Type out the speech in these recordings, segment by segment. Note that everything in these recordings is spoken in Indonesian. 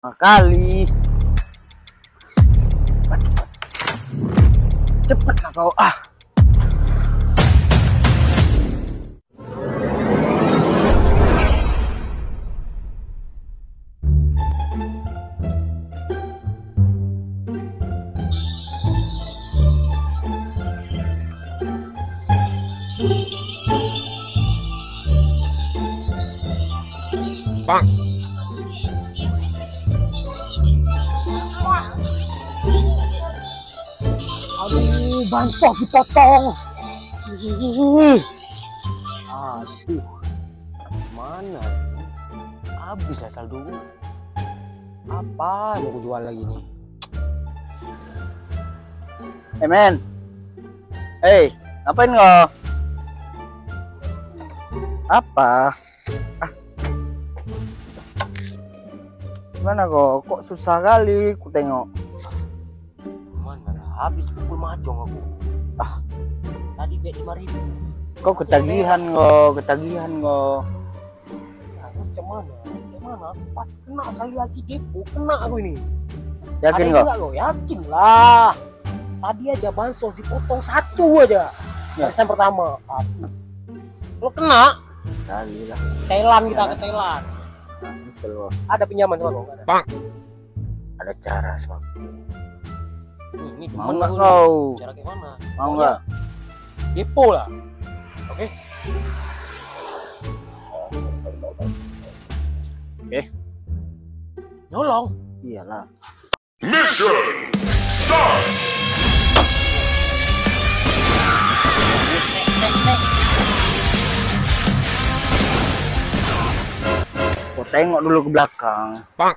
Kali cepatlah kau Bang. Aduh, bansos dipotong. Aduh, mana? Habis ya saldo. Apa mau jual lagi nih? Hey men, hey, ngapain lo? Apa? Gimana kok? Kok susah kali ku tengok. Mana? Habis pukul mahjong aku. Tadi bet 5.000. Kok ketagihan kok, Terus cuman mana? Pas kena sekali lagi depo, kena aku ini. Yakin ada kok? Enggak lo? Yakin lah. Tadi aja bansos dipotong 1 aja. Ya. Persen pertama. Lo kena? Kali lah. Thailand kita ke Thailand. Betul kok. Ada pinjaman sama kau? Ada. Bang. Ada cara sob. Ini Mau nggak kau? Cara kayak mana? Mau nggak? Depo lah. Oke. Nyolong. Iyalah. Mission start! Kau tengok dulu ke belakang. Bang.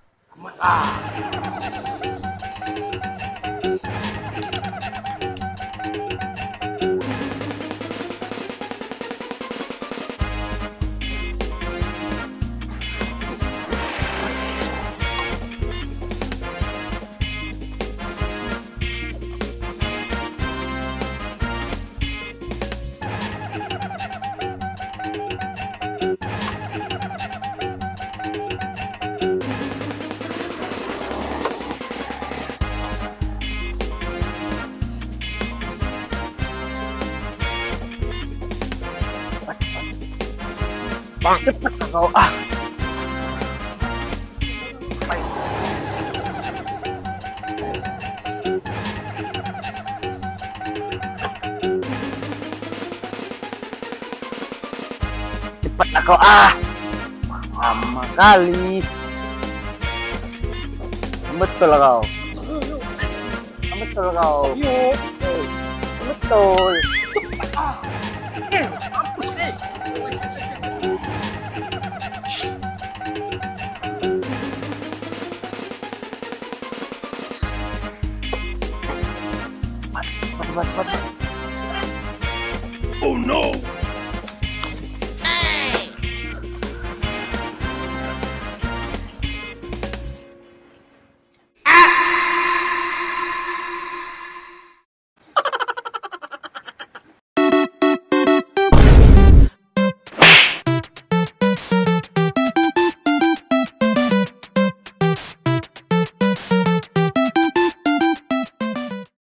Bang, cepet kau Cepatlah kau lama kali. Betul kau. Betul kau. Yuk. Betul. Mampus nih. Cepat.